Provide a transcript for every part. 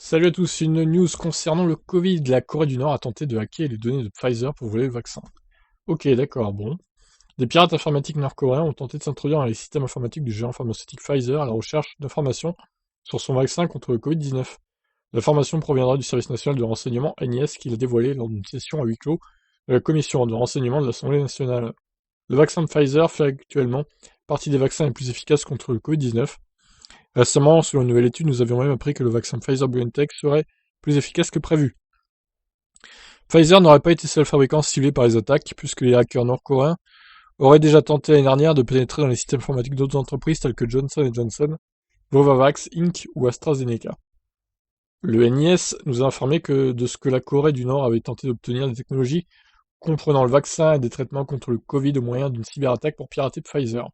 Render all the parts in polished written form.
Salut à tous, une news concernant le Covid. La Corée du Nord a tenté de hacker les données de Pfizer pour voler le vaccin. Ok, d'accord, bon. Des pirates informatiques nord-coréens ont tenté de s'introduire dans les systèmes informatiques du géant pharmaceutique Pfizer à la recherche d'informations sur son vaccin contre le Covid-19. L'information proviendra du service national de renseignement NIS qui l'a dévoilé lors d'une session à huis clos de la commission de renseignement de l'Assemblée nationale. Le vaccin de Pfizer fait actuellement partie des vaccins les plus efficaces contre le Covid-19. Récemment, selon une nouvelle étude, nous avions même appris que le vaccin Pfizer-BioNTech serait plus efficace que prévu. Pfizer n'aurait pas été seul fabricant ciblé par les attaques, puisque les hackers nord-coréens auraient déjà tenté l'année dernière de pénétrer dans les systèmes informatiques d'autres entreprises telles que Johnson & Johnson, Novavax Inc. ou AstraZeneca. Le NIS nous a informé que de ce que la Corée du Nord avait tenté d'obtenir des technologies comprenant le vaccin et des traitements contre le Covid au moyen d'une cyberattaque pour pirater Pfizer.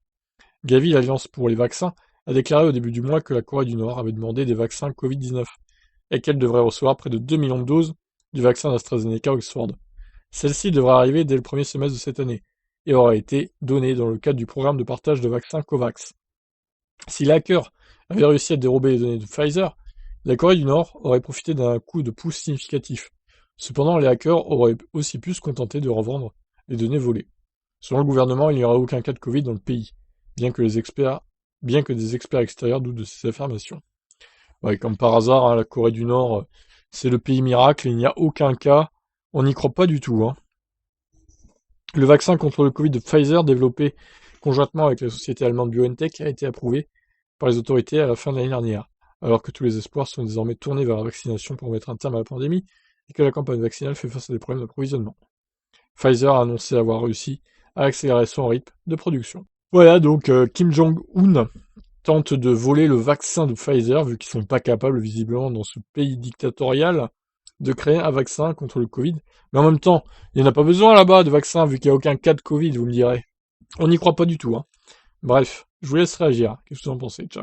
Gavi, l'Alliance pour les vaccins, a déclaré au début du mois que la Corée du Nord avait demandé des vaccins Covid-19 et qu'elle devrait recevoir près de 2 millions de doses du vaccin d'AstraZeneca Oxford. Celle-ci devrait arriver dès le premier semestre de cette année et aura été donnée dans le cadre du programme de partage de vaccins COVAX. Si les hackers avaient réussi à dérober les données de Pfizer, la Corée du Nord aurait profité d'un coup de pouce significatif. Cependant, les hackers auraient aussi pu se contenter de revendre les données volées. Selon le gouvernement, il n'y aura aucun cas de Covid dans le pays, bien que des experts extérieurs doutent de ces affirmations. Ouais, comme par hasard, hein, la Corée du Nord, c'est le pays miracle, il n'y a aucun cas. On n'y croit pas du tout, hein. Le vaccin contre le Covid de Pfizer, développé conjointement avec la société allemande BioNTech, a été approuvé par les autorités à la fin de l'année dernière, alors que tous les espoirs sont désormais tournés vers la vaccination pour mettre un terme à la pandémie et que la campagne vaccinale fait face à des problèmes d'approvisionnement. Pfizer a annoncé avoir réussi à accélérer son rythme de production. Voilà, donc Kim Jong-un tente de voler le vaccin de Pfizer, vu qu'ils sont pas capables, visiblement, dans ce pays dictatorial, de créer un vaccin contre le Covid. Mais en même temps, il n'y en a pas besoin là-bas de vaccin, vu qu'il n'y a aucun cas de Covid, vous me direz. On n'y croit pas du tout, hein. Bref, je vous laisse réagir. Qu'est-ce que vous en pensez? Ciao.